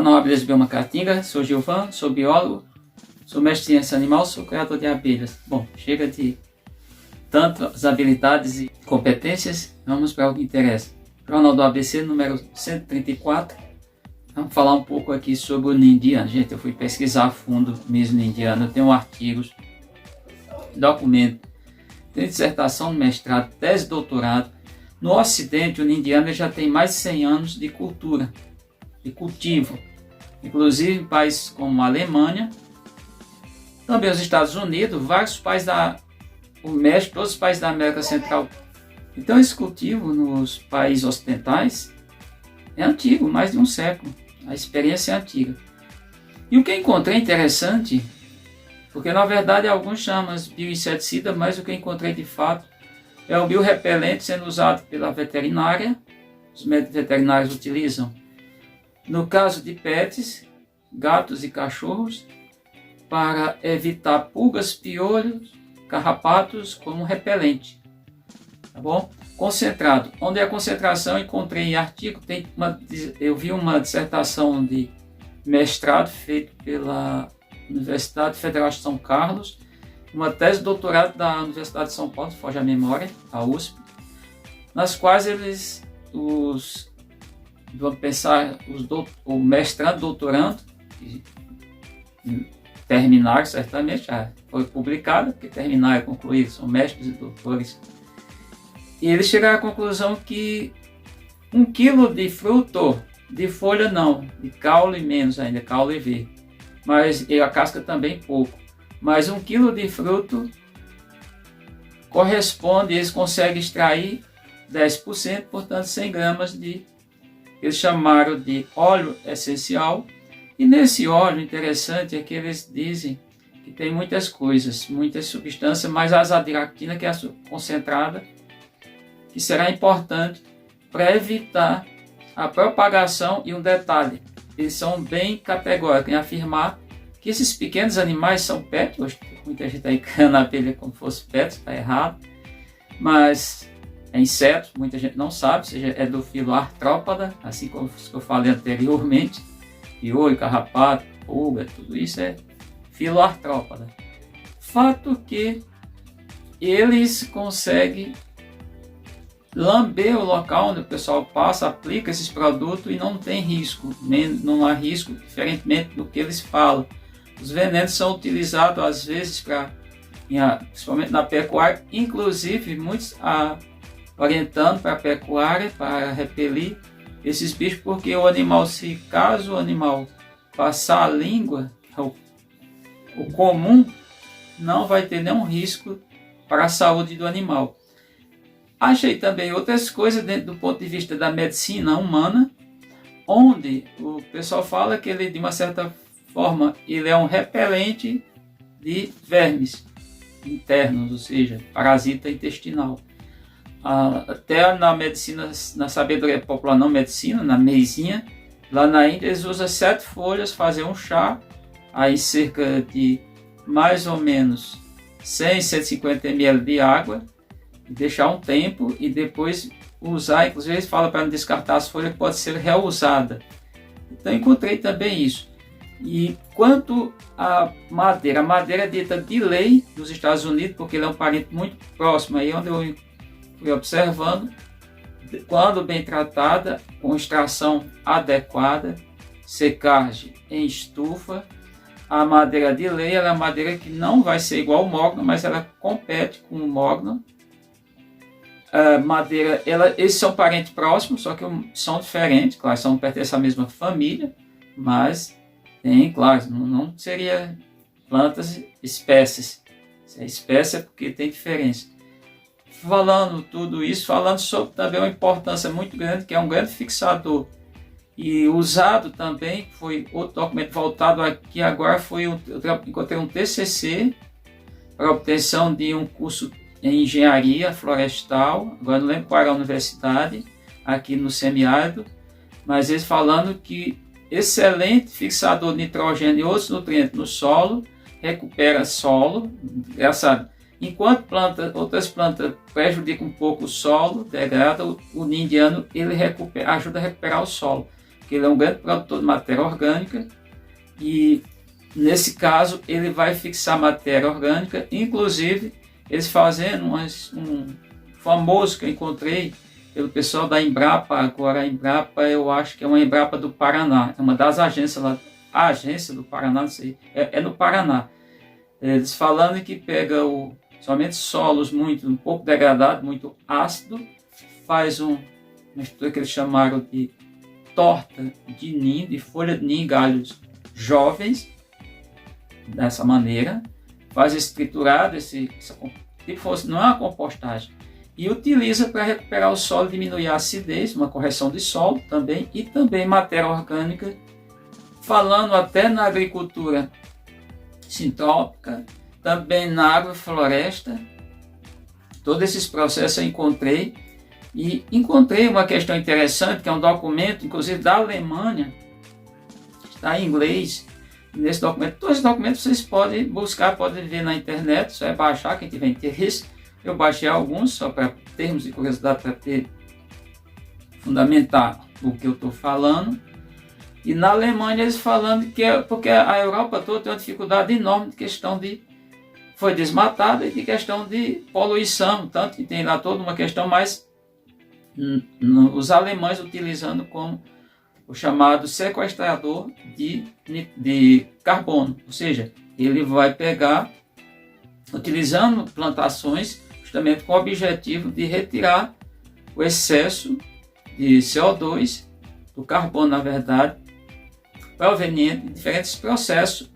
Canal Abelhas Bioma Caatinga, sou Gilvan, sou biólogo, sou mestre em ciência animal, sou criador de abelhas. Bom, chega de tantas habilidades e competências, vamos para o que interessa. Jornal do ABC, número 134. Vamos falar um pouco aqui sobre o ninho indiano. Gente, eu fui pesquisar a fundo mesmo no indiano, eu tenho artigos, documento, tenho dissertação, mestrado, tese, doutorado. No Ocidente, o ninho indiano já tem mais de 100 anos de cultura, de cultivo, inclusive em países como a Alemanha, também os Estados Unidos, vários países o México, todos os países da América Central. Então esse cultivo nos países ocidentais é antigo, mais de um século, a experiência é antiga. E o que encontrei interessante, porque na verdade alguns chamam de bioinseticida, mas o que encontrei de fato é o biorrepelente sendo usado pela veterinária, os médicos veterinários utilizam no caso de pets, gatos e cachorros, para evitar pulgas, piolhos, carrapatos como repelente. Tá bom? Concentrado. Onde é a concentração? Encontrei em artigo, eu vi uma dissertação de mestrado feita pela Universidade Federal de São Carlos, uma tese de doutorado da Universidade de São Paulo, foge a memória, a USP, nas quais vamos pensar, o mestrando, doutorando, que terminaram certamente, já foi publicado, porque terminaram e concluíram, são mestres e doutores. E eles chegaram à conclusão que 1 quilo de fruto, de folha não, de caule menos ainda, caule verde, mas e a casca também pouco. Mas 1 quilo de fruto corresponde, eles conseguem extrair 10%, portanto 100 gramas de, eles chamaram de óleo essencial. E nesse óleo, interessante é que eles dizem que tem muitas coisas, muitas substâncias, mas a azadiractina, que é a concentrada, que será importante para evitar a propagação. E um detalhe, eles são bem categóricos em afirmar que esses pequenos animais são pets. Hoje muita gente está encarando a abelha como se fosse pets, está errado, mas é inseto, muita gente não sabe, ou seja, é do filo artrópoda, assim como eu falei anteriormente, piolho, carrapato, pulga, tudo isso é filo artrópoda. Fato que eles conseguem lamber o local onde o pessoal passa, aplica esses produtos e não tem risco, não há risco, diferentemente do que eles falam. Os venenos são utilizados às vezes principalmente na pecuária, inclusive muitos orientando para a pecuária para repelir esses bichos, porque o animal, caso o animal passar a língua, o comum, não vai ter nenhum risco para a saúde do animal. Achei também outras coisas dentro do ponto de vista da medicina humana, onde o pessoal fala que ele, de uma certa forma, ele é um repelente de vermes internos, ou seja, parasita intestinal. Até na medicina, na sabedoria popular, não medicina, na meizinha, lá na Índia eles usam 7 folhas, fazer um chá, aí cerca de mais ou menos 100, 150 ml de água, e deixar um tempo e depois usar. Inclusive eles falam para não descartar as folhas, que pode ser reusada. Então encontrei também isso. E quanto à madeira, a madeira é dita de lei nos Estados Unidos, porque ele é um parente muito próximo, aí onde eu fui observando, quando bem tratada, com extração adequada, secagem em estufa, a madeira de lei ela é uma madeira que não vai ser igual ao mogno, mas ela compete com o mogno. Madeira, esses são parentes próximos, só que são diferentes, claro, pertencem à mesma família, mas tem, claro, não seria plantas, espécies. Se é espécie é porque tem diferença. Falando tudo isso, falando sobre também uma importância muito grande, que é um grande fixador. E usado também, foi outro documento voltado aqui agora, eu encontrei um TCC para obtenção de um curso em engenharia florestal, agora não lembro qual era a universidade, aqui no semiárido, mas eles falando que excelente fixador de nitrogênio e outros nutrientes no solo, recupera solo, engraçado. Enquanto outras plantas prejudicam um pouco o solo, degrada, o ninho indiano ele ajuda a recuperar o solo. porque ele é um grande produtor de matéria orgânica e, nesse caso, ele vai fixar matéria orgânica, inclusive eles fazendo um famoso que eu encontrei pelo pessoal da Embrapa. Agora a Embrapa, eu acho que é uma Embrapa do Paraná, é uma das agências lá, a agência do Paraná, não sei, é no Paraná. Eles falando que pega somente solos um pouco degradados, muito ácido, faz uma estrutura que eles chamaram de torta de ninho, de folha de ninho em galhos jovens, dessa maneira, faz esse triturado, não é uma compostagem, e utiliza para recuperar o solo, diminuir a acidez, uma correção de solo também, e também matéria orgânica, falando até na agricultura sintrópica, também na agrofloresta. Todos esses processos eu encontrei, e encontrei uma questão interessante, que é um documento, inclusive da Alemanha, está em inglês. Nesse documento, todos os documentos vocês podem buscar, podem ver na internet, só é baixar, quem tiver interesse. Eu baixei alguns, só para termos de curiosidade, para fundamentar o que eu estou falando. E na Alemanha eles falando que porque a Europa toda tem uma dificuldade enorme de questão foi desmatada e de questão de poluição, tanto que tem lá toda uma questão mais os alemães utilizando como o chamado sequestrador de carbono, ou seja, ele vai pegar, utilizando plantações, justamente com o objetivo de retirar o excesso de CO2, do carbono, na verdade, proveniente de diferentes processos,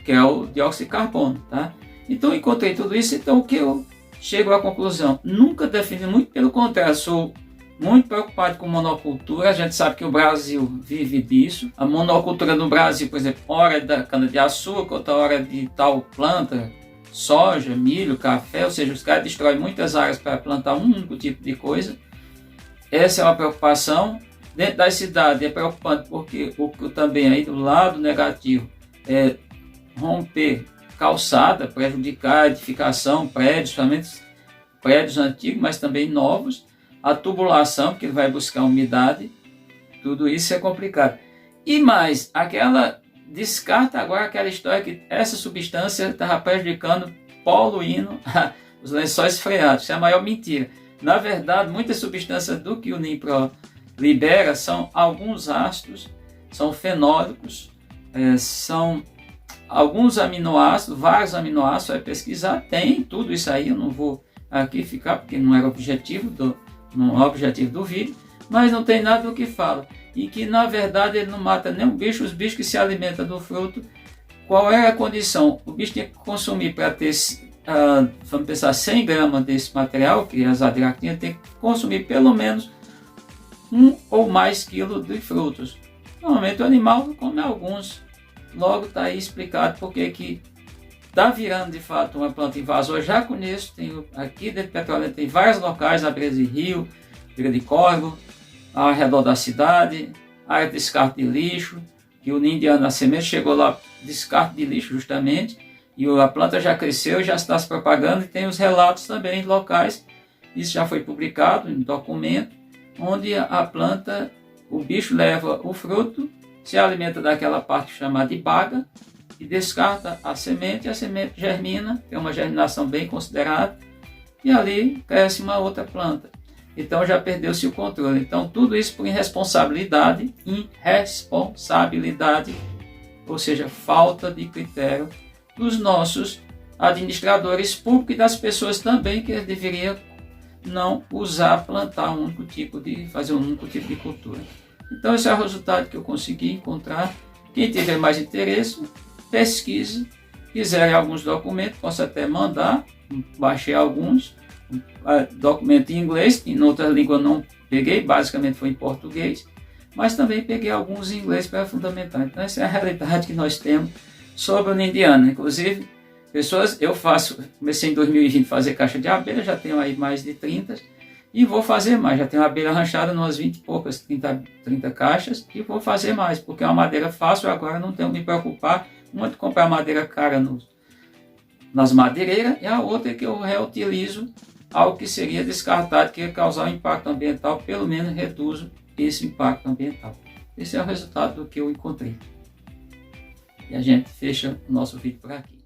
que é o dióxido de carbono, tá? Então, eu encontrei tudo isso, então o que eu chego à conclusão? Nunca defini, muito pelo contrário, sou muito preocupado com monocultura. A gente sabe que o Brasil vive disso. A monocultura no Brasil, por exemplo, hora é da cana-de-açúcar, outra hora é de tal planta, soja, milho, café, ou seja, os caras destroem muitas áreas para plantar um único tipo de coisa. Essa é uma preocupação. Dentro das cidades é preocupante porque o também aí do lado negativo é romper calçada, prejudicar a edificação, prédios, somente prédios antigos, mas também novos. A tubulação, porque ele vai buscar umidade, tudo isso é complicado. E mais, descarta agora aquela história que essa substância estava prejudicando, poluindo os lençóis freáticos. Isso é a maior mentira. Na verdade, muitas substâncias do que o NIMPRO libera são alguns ácidos, são fenólicos, são alguns aminoácidos, vários aminoácidos, vai pesquisar, tem tudo isso aí, eu não vou aqui ficar, porque não era objetivo do vídeo, mas não tem nada do que fala. E que na verdade ele não mata nem um bicho, os bichos que se alimentam do fruto. Qual é a condição? O bicho tinha que consumir para ter, vamos pensar, 100 gramas desse material, que as adiractinas tem que consumir pelo menos 1 ou mais quilos de frutos. Normalmente o animal come alguns. Logo está aí explicado porque que está virando de fato uma planta invasora. Já conheço, aqui dentro de Petrolina tem vários locais, na beira de rio, beira de córrego, ao redor da cidade, área de descarte de lixo, que o ninho de semente chegou lá, descarte de lixo justamente, e a planta já cresceu, já está se propagando, e tem os relatos também locais, isso já foi publicado em documento, onde a planta, o bicho leva o fruto, se alimenta daquela parte chamada de baga, e descarta a semente germina, tem uma germinação bem considerada, e ali cresce uma outra planta. Então já perdeu-se o controle. Então tudo isso por irresponsabilidade, ou seja, falta de critério dos nossos administradores públicos e das pessoas também que deveriam não fazer um único tipo de cultura. Então esse é o resultado que eu consegui encontrar. Quem tiver mais interesse, pesquise, quiserem alguns documentos, posso até mandar, baixei alguns, documento em inglês, em outra língua não peguei, basicamente foi em português, mas também peguei alguns em inglês para fundamentar. Então essa é a realidade que nós temos sobre o indiano. Inclusive, comecei em 2020 a fazer caixa de abelha, já tenho aí mais de 30, e vou fazer mais, já tenho abelha ranchada umas 20 e poucas, 30 caixas, e vou fazer mais, porque é uma madeira fácil, agora não tenho que me preocupar muito comprar madeira cara nas madeireiras, e a outra é que eu reutilizo algo que seria descartado, que ia causar um impacto ambiental, pelo menos reduzo esse impacto ambiental. Esse é o resultado do que eu encontrei. E a gente fecha o nosso vídeo por aqui.